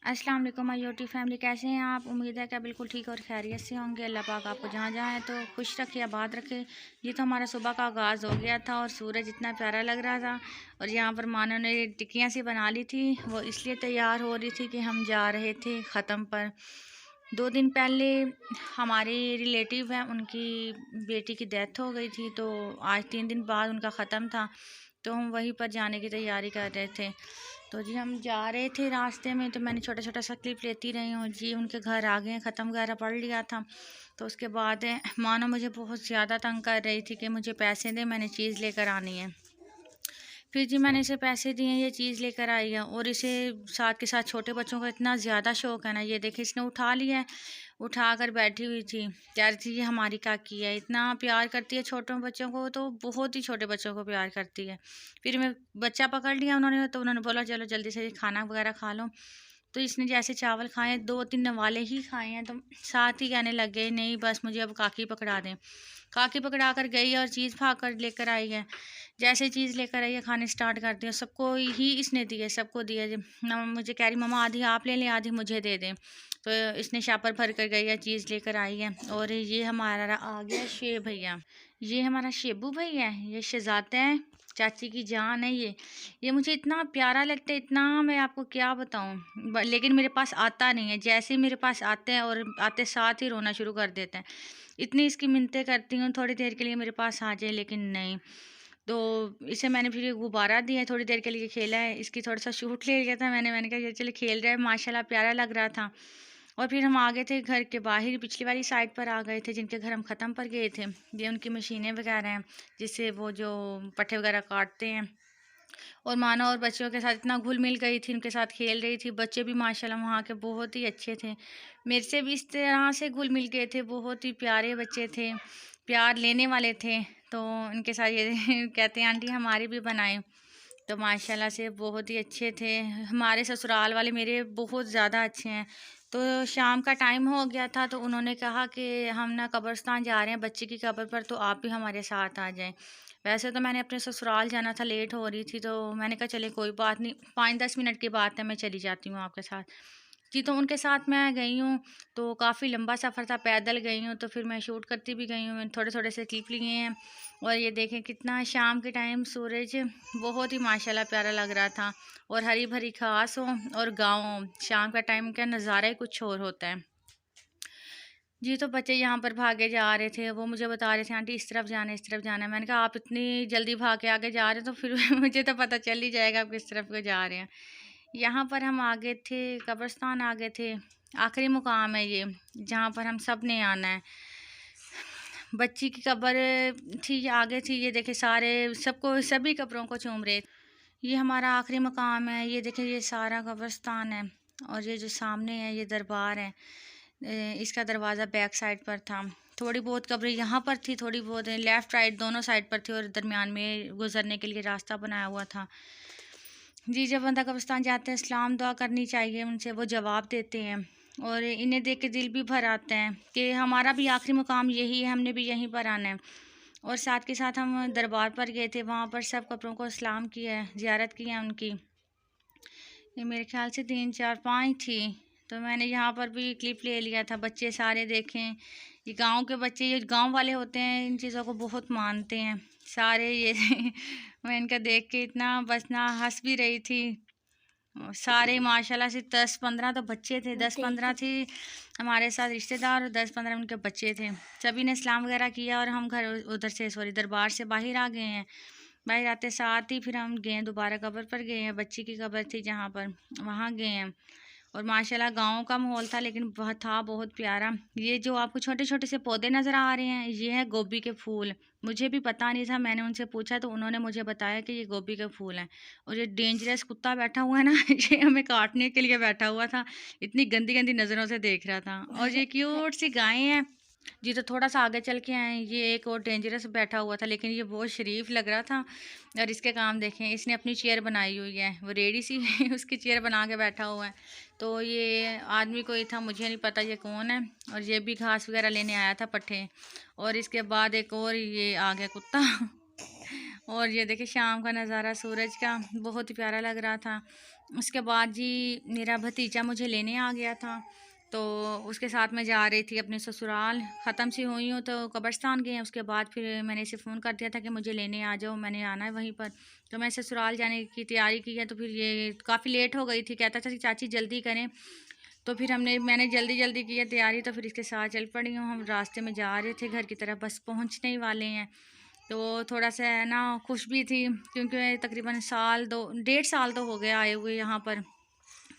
अस्सलाम वालेकुम my YouTube family, कैसे हैं आप? उम्मीद है कि बिल्कुल ठीक और खैरियत से होंगे। अल्लाह पाक आपको जहाँ जहाँ है तो खुश रखे, आबाद रखे। ये तो हमारा सुबह का आगाज़ हो गया था और सूरज इतना प्यारा लग रहा था। और यहाँ पर मानो ने टिक्कियाँ सी बना ली थी, वो इसलिए तैयार हो रही थी कि हम जा रहे थे ख़त्म पर। 2 दिन पहले हमारे रिलेटिव हैं, उनकी बेटी की डेथ हो गई थी, तो आज 3 दिन बाद उनका ख़त्म था, तो हम वहीं पर जाने की तैयारी कर रहे थे। तो जी हम जा रहे थे रास्ते में, तो मैंने छोटा छोटा सा क्लिप लेती रही हूँ जी। उनके घर आ गए, ख़त्म वगैरह पढ़ लिया था। तो उसके बाद मानो मुझे बहुत ज़्यादा तंग कर रही थी कि मुझे पैसे दें, मैंने चीज़ लेकर आनी है। फिर जी मैंने इसे पैसे दिए, ये चीज़ लेकर आई है। और इसे साथ के साथ छोटे बच्चों का इतना ज़्यादा शौक़ है ना, ये देखिए इसने उठा लिया है, उठा कर बैठी हुई थी। कह रही थी ये हमारी काकी है, इतना प्यार करती है छोटे बच्चों को, तो बहुत ही छोटे बच्चों को प्यार करती है। फिर मैं बच्चा पकड़ लिया उन्होंने, तो उन्होंने बोला चलो जल्दी से खाना वगैरह खा लो। तो इसने जैसे चावल खाए, 2-3 नवाले ही खाए हैं, तो साथ ही कहने लग गए नहीं बस मुझे अब काकी पकड़ा दें। काकी पकड़ा कर गई और चीज़ भाग कर लेकर आई है। जैसे चीज़ लेकर आई है, खाने स्टार्ट कर दिया, सबको ही इसने दिए, सबको दिए। मुझे कह रही मम्मा आधी आप ले लें, आधी मुझे दे दें। तो इसने शापर भर कर गई है, चीज़ लेकर आई है। और ये हमारा आ गया शेब भैया, ये हमारा शेबू भैया है, ये शहजादा है, चाची की जान है ये मुझे इतना प्यारा लगता है, इतना मैं आपको क्या बताऊं। लेकिन मेरे पास आता नहीं है, जैसे ही मेरे पास आते हैं और आते साथ ही रोना शुरू कर देते हैं। इतनी इसकी मिन्नतें करती हूँ थोड़ी देर के लिए मेरे पास आ जाए, लेकिन नहीं। तो इसे मैंने फिर गुब्बारा दिया, थोड़ी देर के लिए खेला है, इसकी थोड़ा सा शूट ले लिया था मैंने कहा ये चलो खेल रहा है, माशाल्लाह प्यारा लग रहा था। और फिर हम आ गए थे घर के बाहर, पिछली वाली साइड पर आ गए थे, जिनके घर हम ख़त्म पर गए थे। ये उनकी मशीनें वगैरह हैं, जिससे वो जो पट्टे वगैरह काटते हैं। और मानो और बच्चों के साथ इतना घुल मिल गई थी, उनके साथ खेल रही थी। बच्चे भी माशाल्लाह वहाँ के बहुत ही अच्छे थे, मेरे से भी इस तरह से घुल मिल गए थे, बहुत ही प्यारे बच्चे थे, प्यार लेने वाले थे। तो इनके साथ ये कहते हैं आंटी हमारे भी बनाए, तो माशाल्लाह से बहुत ही अच्छे थे। हमारे ससुराल वाले मेरे बहुत ज़्यादा अच्छे हैं। तो शाम का टाइम हो गया था, तो उन्होंने कहा कि हम ना कब्रिस्तान जा रहे हैं बच्ची की कब्र पर, तो आप भी हमारे साथ आ जाएं। वैसे तो मैंने अपने ससुराल जाना था, लेट हो रही थी, तो मैंने कहा चले कोई बात नहीं, 5-10 मिनट की बात है, मैं चली जाती हूँ आपके साथ। जी तो उनके साथ मैं गई हूँ, तो काफ़ी लंबा सफ़र था, पैदल गई हूँ, तो फिर मैं शूट करती भी गई हूँ। मैंने थोड़े थोड़े से क्लिप लिए हैं। और ये देखें कितना शाम के टाइम सूरज बहुत ही माशाल्लाह प्यारा लग रहा था। और हरी भरी घास हो और गाँव हो, शाम का टाइम का नज़ारा ही कुछ और होता है। जी, तो बच्चे यहाँ पर भागे जा रहे थे, वो मुझे बता रहे थे आंटी इस तरफ जाना है, इस तरफ जाना है। मैंने कहा आप इतनी जल्दी भाग के आगे जा रहे हैं, तो फिर मुझे तो पता चल ही जाएगा आप किस तरफ को जा रहे हैं। यहाँ पर हम आगे थे, कब्रिस्तान आ गए थे, आखिरी मुकाम है ये, जहाँ पर हम सब ने आना है। बच्ची की कब्र थी आगे थी, ये देखे सारे सबको सभी कब्रों को चूम रहे। ये हमारा आखिरी मुकाम है, ये देखें ये सारा कब्रिस्तान है। और ये जो सामने है ये दरबार है, इसका दरवाज़ा बैक साइड पर था। थोड़ी बहुत कब्रें यहाँ पर थी, थोड़ी बहुत लेफ़्ट राइट दोनों साइड पर थी, और दरमियान में गुजरने के लिए रास्ता बनाया हुआ था। जी जब बंदा कब्रिस्तान जाते हैं सलाम दुआ करनी चाहिए उनसे, वो जवाब देते हैं। और इन्हें देख के दिल भी भर आता है कि हमारा भी आखिरी मुकाम यही है, हमने भी यहीं पर आना है। और साथ के साथ हम दरबार पर गए थे, वहाँ पर सब कब्रों को सलाम किया है, ज़ियारत की है उनकी। ये मेरे ख्याल से 3 4 5 थी, तो मैंने यहाँ पर भी क्लिप ले लिया था। बच्चे सारे देखें, ये गांव के बच्चे, ये गांव वाले होते हैं, इन चीज़ों को बहुत मानते हैं सारे ये मैं इनका देख के इतना बस ना हंस भी रही थी। सारे माशाल्लाह से 10-15 तो बच्चे थे, 10-15 थी हमारे साथ रिश्तेदार, और 10-15 उनके बच्चे थे। सभी ने सलाम वगैरह किया, और हम घर उधर से दरबार से बाहर आ गए हैं। बाहर आते साथ ही फिर हम गए दोबारा कब्र पर गए हैं, बच्ची की कब्र थी जहाँ पर, वहाँ गए हैं। और माशाल्लाह गाँव का माहौल था, लेकिन बहुत प्यारा। ये जो आपको छोटे छोटे से पौधे नज़र आ रहे हैं, ये है गोभी के फूल। मुझे भी पता नहीं था, मैंने उनसे पूछा तो उन्होंने मुझे बताया कि ये गोभी के फूल हैं। और ये डेंजरस कुत्ता बैठा हुआ है ना ये हमें काटने के लिए बैठा हुआ था, इतनी गंदी गंदी नज़रों से देख रहा था। और ये क्यूट सी गायें हैं। जी तो थोड़ा सा आगे चल के आए, ये एक और डेंजरस बैठा हुआ था, लेकिन ये बहुत शरीफ लग रहा था। और इसके काम देखें, इसने अपनी चेयर बनाई हुई है, वो रेडी सी उसकी चेयर बना के बैठा हुआ है। तो ये आदमी कोई था, मुझे नहीं पता ये कौन है। और ये भी घास वगैरह लेने आया था, पट्ठे। और इसके बाद एक और ये आ गया कुत्ता और ये देखिए शाम का नज़ारा सूरज का बहुत ही प्यारा लग रहा था। उसके बाद जी मेरा भतीजा मुझे लेने आ गया था, तो उसके साथ मैं जा रही थी अपने ससुराल। ख़त्म सी हुई हूँ तो कब्रिस्तान गए हैं। उसके बाद फिर मैंने इसे फ़ोन कर दिया था कि मुझे लेने आ जाओ, मैंने आना है वहीं पर। तो मैं ससुराल जाने की तैयारी की है, तो फिर ये काफ़ी लेट हो गई थी। कहता था कि चाची जल्दी करें, तो फिर मैंने जल्दी जल्दी की है तैयारी, तो फिर इसके साथ चल पड़ी हूँ। हम रास्ते में जा रहे थे घर की तरफ, बस पहुँचने ही वाले हैं। तो थोड़ा सा है ना खुश भी थी, क्योंकि तकरीबन साल दो 1.5 साल तो हो गया आए हुए यहाँ पर।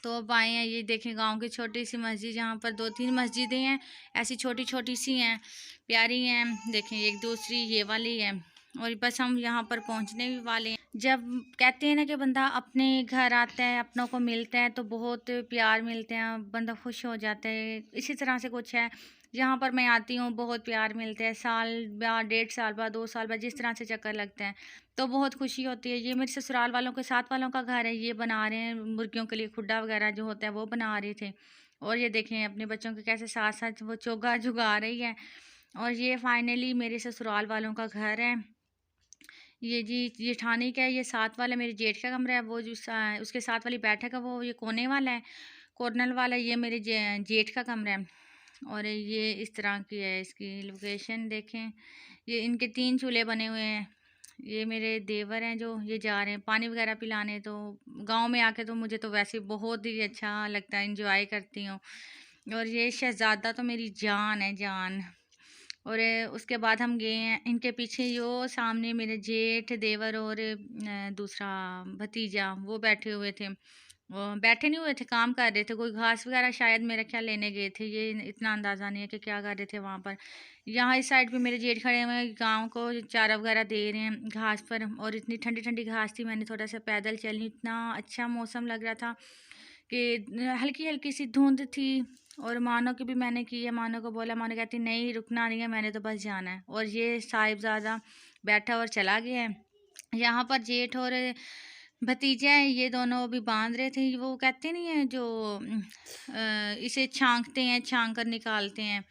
तो अब आए हैं, ये देखें गांव की छोटी सी मस्जिद, यहाँ पर 2-3 मस्जिदें हैं ऐसी छोटी छोटी सी हैं, प्यारी हैं। देखें एक दूसरी ये वाली है, और बस हम यहाँ पर पहुँचने भी वाले हैं। जब कहते हैं ना कि बंदा अपने घर आता है, अपनों को मिलता है, तो बहुत प्यार मिलते हैं, बंदा खुश हो जाता है। इसी तरह से कुछ है, यहाँ पर मैं आती हूँ बहुत प्यार मिलता है। साल बाद, 1.5 साल बाद, 2 साल बाद, जिस तरह से चक्कर लगता है तो बहुत खुशी होती है। ये मेरे ससुराल वालों के साथ वालों का घर है, ये बना रहे हैं मुर्गियों के लिए खुड्डा वगैरह जो होता है वो बना रहे थे। और ये देखें अपने बच्चों के कैसे साथ साथ वो चोगा झुगा रही है। और ये फाइनली मेरे ससुराल वालों का घर है। ये जी जेठानी का है, ये साथ वाला मेरे जेठ का कमरा है। वो जो उसके साथ वाली बैठक है वो ये कोने वाला है, कॉर्नर वाला, ये मेरे जेठ का कमरा है। और ये इस तरह की है, इसकी लोकेशन देखें। ये इनके 3 चूल्हे बने हुए हैं। ये मेरे देवर हैं जो ये जा रहे हैं पानी वगैरह पिलाने। तो गांव में आके तो मुझे तो वैसे बहुत ही अच्छा लगता है, इंजॉय करती हूँ। और ये शहज़ादा तो मेरी जान है, जान। और उसके बाद हम गए हैं इनके पीछे, जो सामने मेरे जेठ देवर और दूसरा भतीजा वो बैठे हुए थे। वो बैठे नहीं हुए थे, काम कर रहे थे, कोई घास वगैरह शायद मेरा ख्याल लेने गए थे। ये इतना अंदाज़ा नहीं है कि क्या कर रहे थे वहाँ पर। यहाँ इस साइड पे मेरे जेठ खड़े हुए हैं, गाँव को चारा वगैरह दे रहे हैं घास पर। और इतनी ठंडी ठंडी घास थी, मैंने थोड़ा सा पैदल चली, इतना अच्छा मौसम लग रहा था कि हल्की हल्की सी धुंध थी। और मानो की भी मैंने की है, मानो को बोला, मानो कहती नहीं रुकना नहीं है, मैंने तो बस जाना है। और ये साहिबजादा बैठा और चला गया है। यहाँ पर जेठ और भतीजा है, ये दोनों अभी बांध रहे थे। वो कहते नहीं है जो इसे छांकते हैं, छांक कर निकालते हैं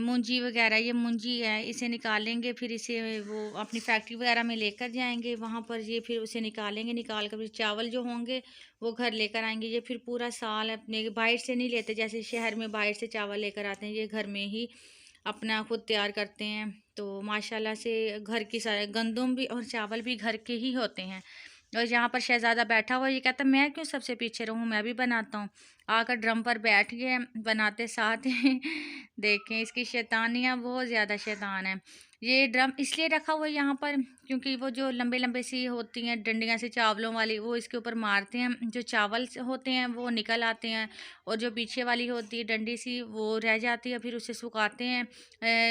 मुंजी वगैरह। ये मुंजी है, इसे निकालेंगे, फिर इसे वो अपनी फैक्ट्री वगैरह में लेकर जाएंगे। वहाँ पर ये फिर उसे निकालेंगे, निकाल कर फिर चावल जो होंगे वो घर लेकर आएंगे। ये फिर पूरा साल अपने बाहर से नहीं लेते, जैसे शहर में बाहर से चावल लेकर आते हैं, ये घर में ही अपना खुद तैयार करते हैं। तो माशाल्लाह से घर की सारे गंदम भी और चावल भी घर के ही होते हैं। और यहाँ पर शहज़ादा बैठा हुआ, ये कहता मैं क्यों सबसे पीछे रहूँ, मैं भी बनाता हूँ। आकर ड्रम पर बैठ गए, बनाते साथ ही देखें इसकी शैतानियाँ, बहुत ज़्यादा शैतान है। ये ड्रम इसलिए रखा हुआ है यहाँ पर क्योंकि वो जो लंबे लंबे सी होती हैं डंडियाँ से चावलों वाली, वो इसके ऊपर मारते हैं, जो चावल होते हैं वो निकल आते हैं। और जो पीछे वाली होती है डंडी सी, वो रह जाती है, फिर उसे सुखाते हैं,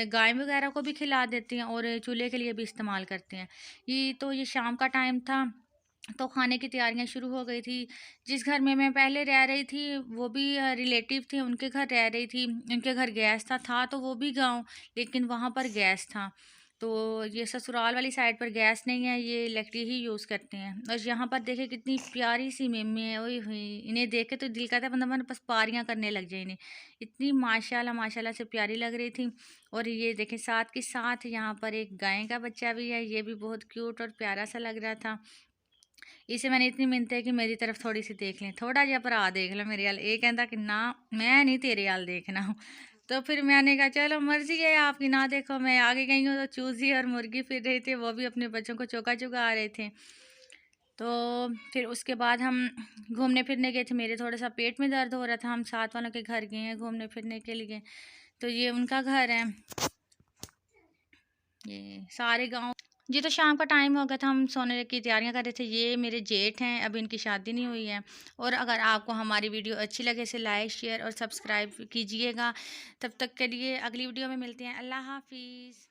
गाय वगैरह को भी खिला देते हैं और चूल्हे के लिए भी इस्तेमाल करते हैं। ये शाम का टाइम था, तो खाने की तैयारियां शुरू हो गई थी। जिस घर में मैं पहले रह रही थी वो भी रिलेटिव थे, उनके घर रह रही थी। उनके घर गैस था तो वो भी गांव, लेकिन वहाँ पर गैस था। तो ये ससुराल वाली साइड पर गैस नहीं है, ये इलेक्ट्रिक ही यूज़ करते हैं। और यहाँ पर देखे कितनी प्यारी सी मेमे है, ओए होए, इन्हें देख के तो दिल करता है बंदा मन बस पारियाँ करने लग जाए इन्हें। इतनी माशाल्लाह माशाल्लाह से प्यारी लग रही थी। और ये देखें साथ के साथ यहाँ पर एक गाय का बच्चा भी है, ये भी बहुत क्यूट और प्यारा सा लग रहा था। इसे मैंने इतनी मिन्नत है कि मेरी तरफ थोड़ी सी देख लें, थोड़ा जिहा भरा देख लो मेरे हाल। ये कहता कि ना मैं नहीं तेरे हाल देखना हूँ। तो फिर मैंने कहा चलो मर्जी है आपकी, ना देखो। मैं आगे गई हूँ तो चूज़ी और मुर्गी फिर रहे थे, वो भी अपने बच्चों को चौका चुगा रहे थे। तो फिर उसके बाद हम घूमने फिरने गए थे, मेरे थोड़ा सा पेट में दर्द हो रहा था, हम साथ वालों के घर गए हैं घूमने फिरने के लिए। तो ये उनका घर है, ये सारे गाँव जी। तो शाम का टाइम हो गया था, हम सोने की तैयारियां कर रहे थे। ये मेरे जेठ हैं, अभी इनकी शादी नहीं हुई है। और अगर आपको हमारी वीडियो अच्छी लगे इसे लाइक शेयर और सब्सक्राइब कीजिएगा। तब तक के लिए अगली वीडियो में मिलते हैं। अल्लाह हाफिज़।